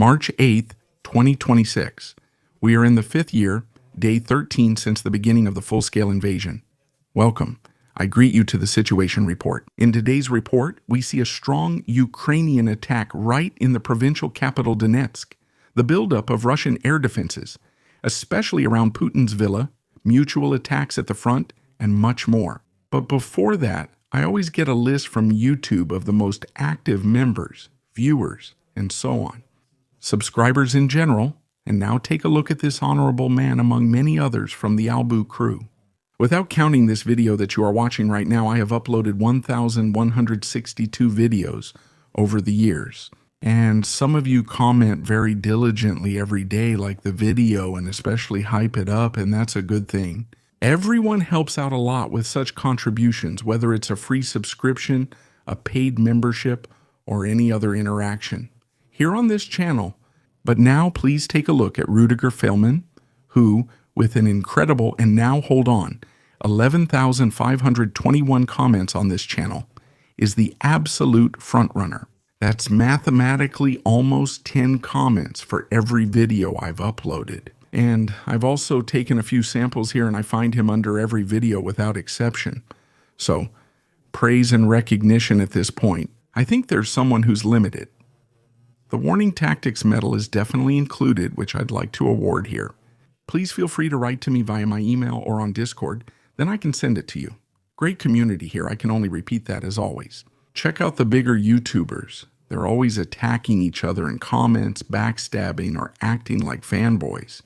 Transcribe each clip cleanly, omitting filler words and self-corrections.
March 8th, 2026. We are in the 5th year, day 13 since the beginning of the full-scale invasion. Welcome. I greet you to the Situation Report. In today's report, we see a strong Ukrainian attack right in the provincial capital Donetsk, the buildup of Russian air defenses, especially around Putin's villa, mutual attacks at the front, and much more. But before that, I always get a list from YouTube of the most active members, viewers, and so on. Subscribers in general, and now take a look at this honorable man among many others from the Albu crew. Without counting this video that you are watching right now, I have uploaded 1,162 videos over the years. And some of you comment very diligently every day, like the video, and especially hype it up, and that's a good thing. Everyone helps out a lot with such contributions, whether it's a free subscription, a paid membership, or any other interaction here on this channel. But now please take a look at Rudiger Feldman, who, with an incredible, and now hold on, 11,521 comments on this channel, is the absolute frontrunner. That's mathematically almost 10 comments for every video I've uploaded. And I've also taken a few samples here, and I find him under every video without exception. So, praise and recognition at this point. I think there's someone who's limited. The Warning Tactics Medal is definitely included, which I'd like to award here. Please feel free to write to me via my email or on Discord, then I can send it to you. Great community here, I can only repeat that as always. Check out the bigger YouTubers. They're always attacking each other in comments, backstabbing, or acting like fanboys.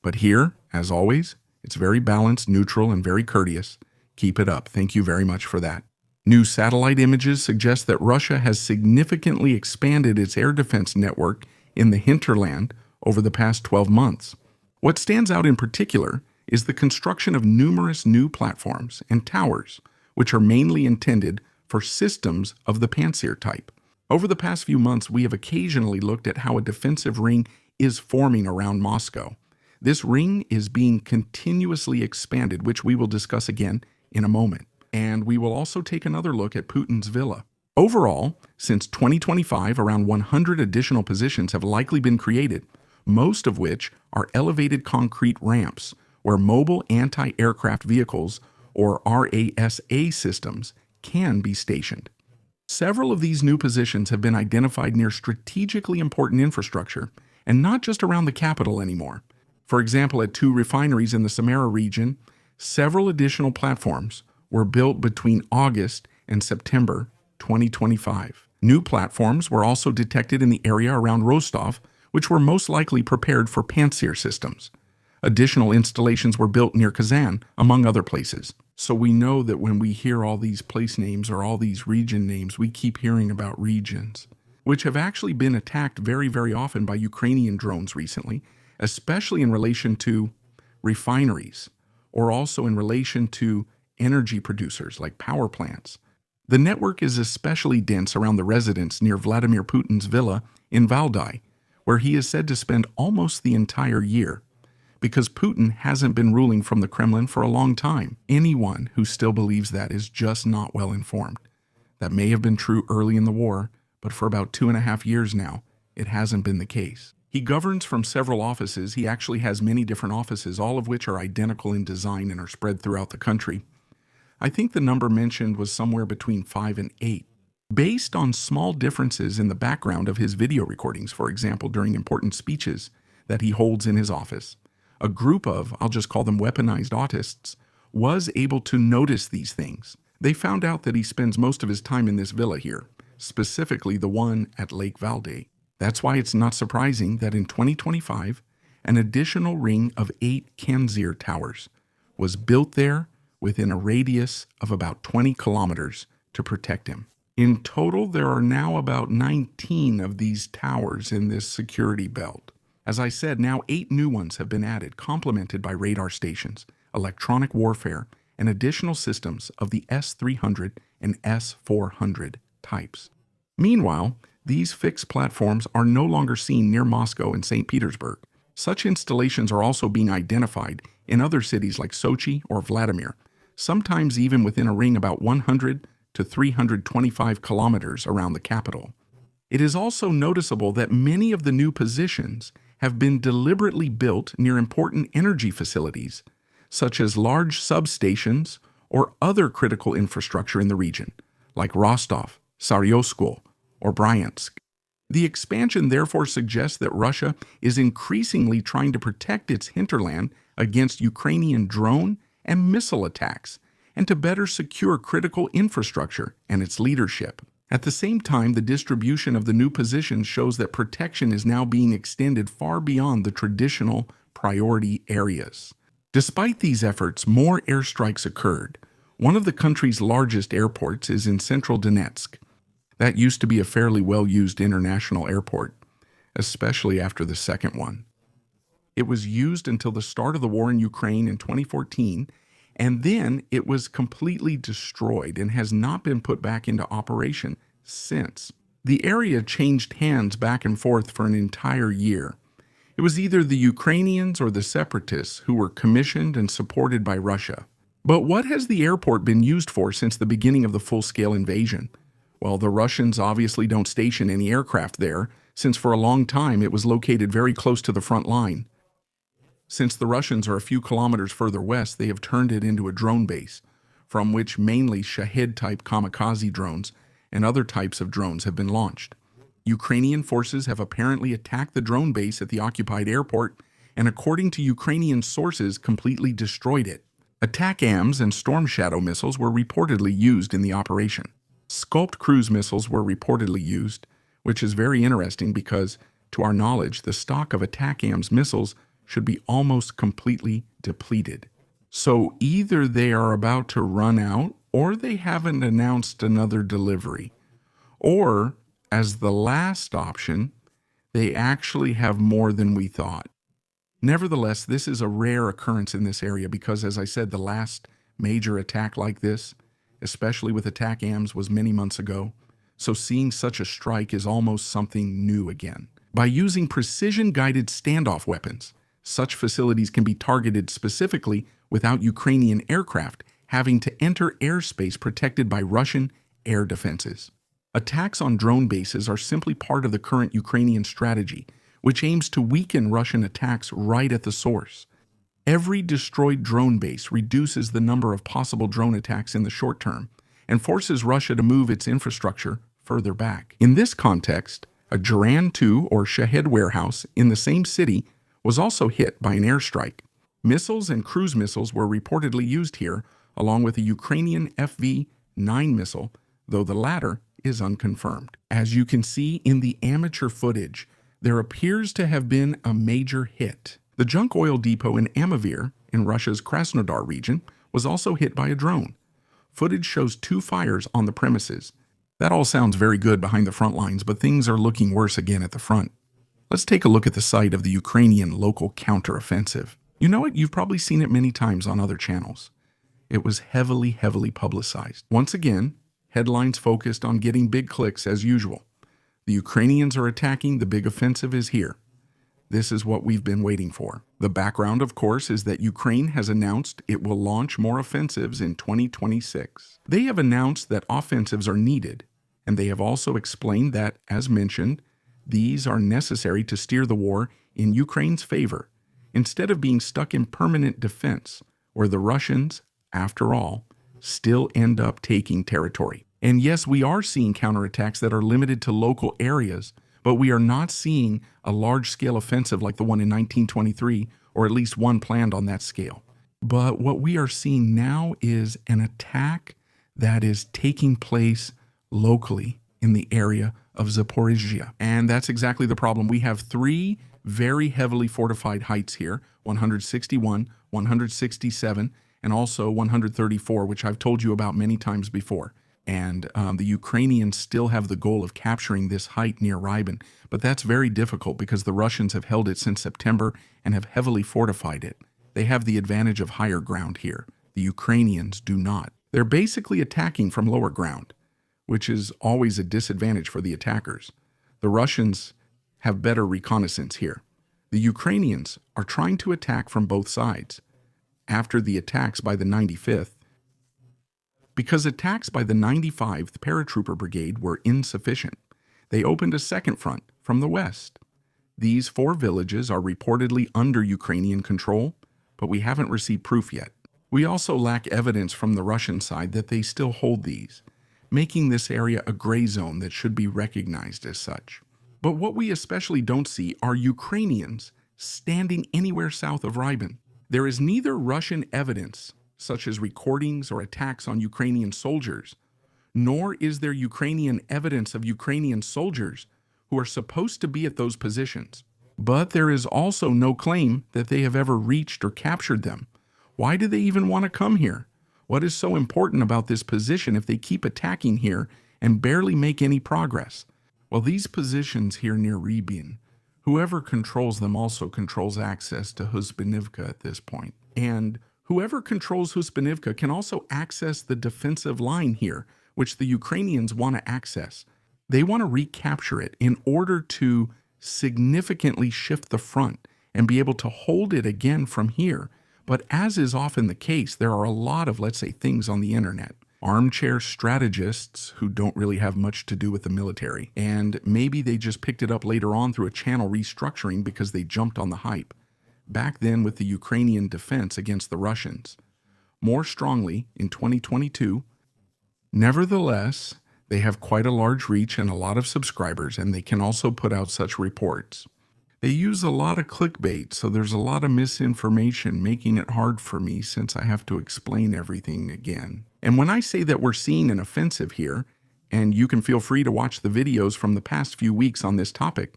But here, as always, it's very balanced, neutral, and very courteous. Keep it up. Thank you very much for that. New satellite images suggest that Russia has significantly expanded its air defense network in the hinterland over the past 12 months. What stands out in particular is the construction of numerous new platforms and towers, which are mainly intended for systems of the Pantsir type. Over the past few months, we have occasionally looked at how a defensive ring is forming around Moscow. This ring is being continuously expanded, which we will discuss again in a moment. And we will also take another look at Putin's villa. Overall, since 2025, around 100 additional positions have likely been created, most of which are elevated concrete ramps, where mobile anti-aircraft vehicles, or RASA systems, can be stationed. Several of these new positions have been identified near strategically important infrastructure, and not just around the capital anymore. For example, at 2 refineries in the Samara region, several additional platforms were built between August and September 2025. New platforms were also detected in the area around Rostov, which were most likely prepared for Pantsir systems. Additional installations were built near Kazan, among other places. So we know that when we hear all these place names or all these region names, we keep hearing about regions, which have actually been attacked very, very often by Ukrainian drones recently, especially in relation to refineries, or also in relation to energy producers like power plants. The network is especially dense around the residence near Vladimir Putin's villa in Valdai, where he is said to spend almost the entire year, because Putin hasn't been ruling from the Kremlin for a long time. Anyone who still believes that is just not well informed. That may have been true early in the war, but for about 2.5 years now, it hasn't been the case. He governs from several offices. He actually has many different offices, all of which are identical in design and are spread throughout the country. I think the number mentioned was somewhere between 5 and 8. Based on small differences in the background of his video recordings, for example, during important speeches that he holds in his office, a group of, I'll just call them weaponized autists, was able to notice these things. They found out that he spends most of his time in this villa here, specifically the one at Lake Valdai. That's why it's not surprising that in 2025, an additional ring of 8 Pantsir towers was built there within a radius of about 20 kilometers to protect him. In total, there are now about 19 of these towers in this security belt. As I said, now 8 new ones have been added, complemented by radar stations, electronic warfare, and additional systems of the S-300 and S-400 types. Meanwhile, these fixed platforms are no longer seen near Moscow and St. Petersburg. Such installations are also being identified in other cities like Sochi or Vladimir, sometimes even within a ring about 100 to 325 kilometers around the capital. It is also noticeable that many of the new positions have been deliberately built near important energy facilities, such as large substations or other critical infrastructure in the region, like Rostov, Saryoskyl, or Bryansk. The expansion therefore suggests that Russia is increasingly trying to protect its hinterland against Ukrainian drone and missile attacks, and to better secure critical infrastructure and its leadership. At the same time, the distribution of the new positions shows that protection is now being extended far beyond the traditional priority areas. Despite these efforts, more airstrikes occurred. One of the country's largest airports is in central Donetsk. That used to be a fairly well-used international airport, especially after the second one. It was used until the start of the war in Ukraine in 2014, and then it was completely destroyed and has not been put back into operation since. The area changed hands back and forth for an entire year. It was either the Ukrainians or the separatists who were commissioned and supported by Russia. But what has the airport been used for since the beginning of the full-scale invasion? Well, the Russians obviously don't station any aircraft there, since for a long time it was located very close to the front line. Since the Russians are a few kilometers further west, they have turned it into a drone base, from which mainly Shahed-type kamikaze drones and other types of drones have been launched. Ukrainian forces have apparently attacked the drone base at the occupied airport and, according to Ukrainian sources, completely destroyed it. Attack-AMs and Storm Shadow missiles were reportedly used in the operation. Sculpt cruise missiles were reportedly used, which is very interesting because, to our knowledge, the stock of Attack-AMs missiles should be almost completely depleted. So either they are about to run out, or they haven't announced another delivery. Or, as the last option, they actually have more than we thought. Nevertheless, this is a rare occurrence in this area because, as I said, the last major attack like this, especially with Attack-AMs, was many months ago. So seeing such a strike is almost something new again. By using precision-guided standoff weapons, such facilities can be targeted specifically without Ukrainian aircraft having to enter airspace protected by Russian air defenses. Attacks on drone bases are simply part of the current Ukrainian strategy, which aims to weaken Russian attacks right at the source. Every destroyed drone base reduces the number of possible drone attacks in the short term and forces Russia to move its infrastructure further back. In this context, a Jaran 2 or Shahed warehouse in the same city was also hit by an airstrike. Missiles and cruise missiles were reportedly used here, along with a Ukrainian FV-9 missile, though the latter is unconfirmed. As you can see in the amateur footage, there appears to have been a major hit. The junk oil depot in Amavir, in Russia's Krasnodar region, was also hit by a drone. Footage shows 2 fires on the premises. That all sounds very good behind the front lines, but things are looking worse again at the front. Let's take a look at the site of the Ukrainian local counteroffensive. You know it, you've probably seen it many times on other channels. It was heavily publicized. Once again, headlines focused on getting big clicks as usual. The Ukrainians are attacking, the big offensive is here. This is what we've been waiting for. The background, of course, is that Ukraine has announced it will launch more offensives in 2026. They have announced that offensives are needed, and they have also explained that, as mentioned, these are necessary to steer the war in Ukraine's favor, instead of being stuck in permanent defense, where the Russians, after all, still end up taking territory. And yes, we are seeing counterattacks that are limited to local areas, but we are not seeing a large-scale offensive like the one in 1923, or at least one planned on that scale. But what we are seeing now is an attack that is taking place locally in the area of Zaporizhzhia. And that's exactly the problem. We have 3 very heavily fortified heights here, 161, 167, and also 134, which I've told you about many times before. And the Ukrainians still have the goal of capturing this height near Rybin, but that's very difficult because the Russians have held it since September and have heavily fortified it. They have the advantage of higher ground here. The Ukrainians do not. They're basically attacking from lower ground, which is always a disadvantage for the attackers. The Russians have better reconnaissance here. The Ukrainians are trying to attack from both sides. After the attacks by the 95th, because attacks by the 95th Paratrooper Brigade were insufficient, they opened a second front from the west. These 4 villages are reportedly under Ukrainian control, but we haven't received proof yet. We also lack evidence from the Russian side that they still hold these, making this area a gray zone that should be recognized as such. But what we especially don't see are Ukrainians standing anywhere south of Rybin. There is neither Russian evidence, such as recordings or attacks on Ukrainian soldiers, nor is there Ukrainian evidence of Ukrainian soldiers who are supposed to be at those positions. But there is also no claim that they have ever reached or captured them. Why do they even want to come here? What is so important about this position if they keep attacking here and barely make any progress? Well, these positions here near Rybin, whoever controls them also controls access to Husbanivka at this point. And whoever controls Husbanivka can also access the defensive line here, which the Ukrainians want to access. They want to recapture it in order to significantly shift the front and be able to hold it again from here. But as is often the case, there are a lot of, let's say, things on the internet. Armchair strategists who don't really have much to do with the military. And maybe they just picked it up later on through a channel restructuring because they jumped on the hype. Back then with the Ukrainian defense against the Russians. More strongly in 2022. Nevertheless, they have quite a large reach and a lot of subscribers, and they can also put out such reports. They use a lot of clickbait, so there's a lot of misinformation, making it hard for me since I have to explain everything again. And when I say that we're seeing an offensive here, and you can feel free to watch the videos from the past few weeks on this topic,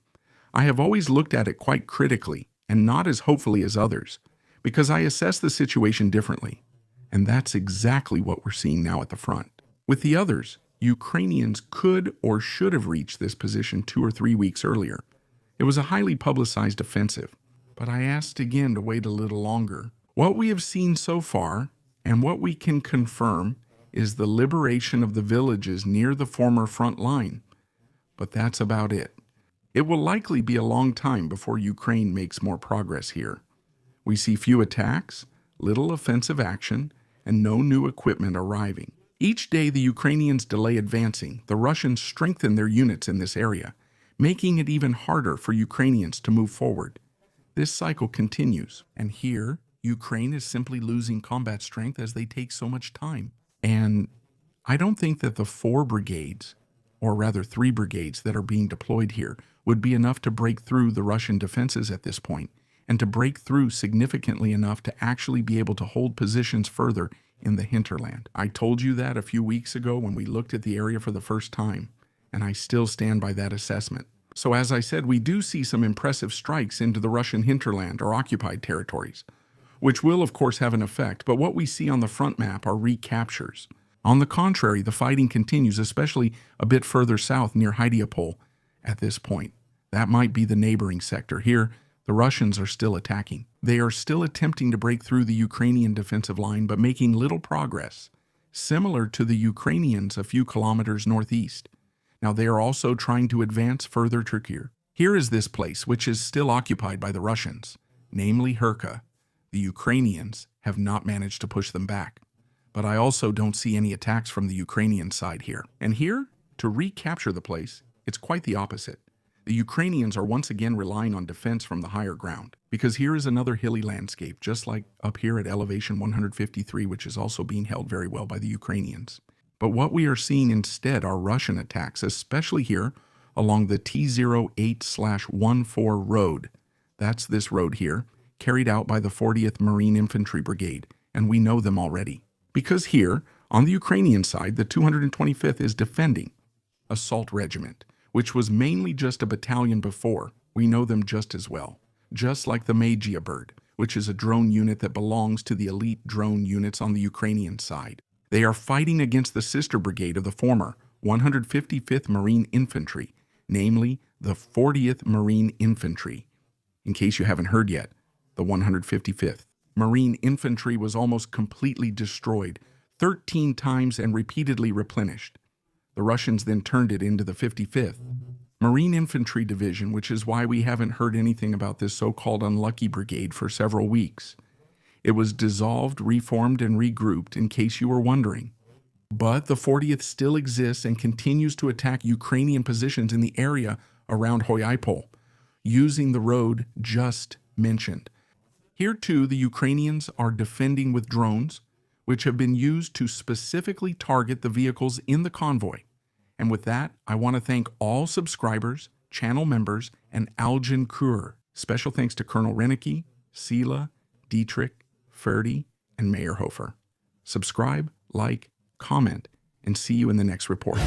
I have always looked at it quite critically, and not as hopefully as others, because I assess the situation differently. And that's exactly what we're seeing now at the front. With the others, Ukrainians could or should have reached this position 2 or 3 weeks earlier. It was a highly publicized offensive, but I asked again to wait a little longer. What we have seen so far, and what we can confirm, is the liberation of the villages near the former front line. But that's about it. It will likely be a long time before Ukraine makes more progress here. We see few attacks, little offensive action, and no new equipment arriving. Each day the Ukrainians delay advancing, the Russians strengthen their units in this area, making it even harder for Ukrainians to move forward. This cycle continues, and here, Ukraine is simply losing combat strength as they take so much time. And I don't think that the 4 brigades, or rather 3 brigades that are being deployed here, would be enough to break through the Russian defenses at this point, and to break through significantly enough to actually be able to hold positions further in the hinterland. I told you that a few weeks ago when we looked at the area for the first time, and I still stand by that assessment. So as I said, we do see some impressive strikes into the Russian hinterland or occupied territories, which will of course have an effect, but what we see on the front map are recaptures. On the contrary, the fighting continues, especially a bit further south near Hydiapol at this point. That might be the neighboring sector. Here, the Russians are still attacking. They are still attempting to break through the Ukrainian defensive line, but making little progress, similar to the Ukrainians a few kilometers northeast. Now they are also trying to advance further trickier. Here is this place, which is still occupied by the Russians, namely Herka. The Ukrainians have not managed to push them back. But I also don't see any attacks from the Ukrainian side here. And here, to recapture the place, it's quite the opposite. The Ukrainians are once again relying on defense from the higher ground, because here is another hilly landscape, just like up here at elevation 153, which is also being held very well by the Ukrainians. But what we are seeing instead are Russian attacks, especially here along the T08/14 road. That's this road here, carried out by the 40th Marine Infantry Brigade, and we know them already. Because here, on the Ukrainian side, the 225th is defending Assault Regiment, which was mainly just a battalion before. We know them just as well. Just like the Magia Bird, which is a drone unit that belongs to the elite drone units on the Ukrainian side. They are fighting against the sister brigade of the former 155th Marine Infantry, namely the 40th Marine Infantry. In case you haven't heard yet, the 155th. Marine Infantry was almost completely destroyed, 13 times and repeatedly replenished. The Russians then turned it into the 55th Marine Infantry Division, which is why we haven't heard anything about this so-called unlucky brigade for several weeks. It was dissolved, reformed, and regrouped, in case you were wondering. But the 40th still exists and continues to attack Ukrainian positions in the area around Hoyopol, using the road just mentioned. Here too, the Ukrainians are defending with drones, which have been used to specifically target the vehicles in the convoy. And with that, I want to thank all subscribers, channel members, and Algin Kur. Special thanks to Colonel Renicky, Sela, Dietrich, Ferdy, and Meyerhofer. Subscribe, like, comment, and see you in the next report.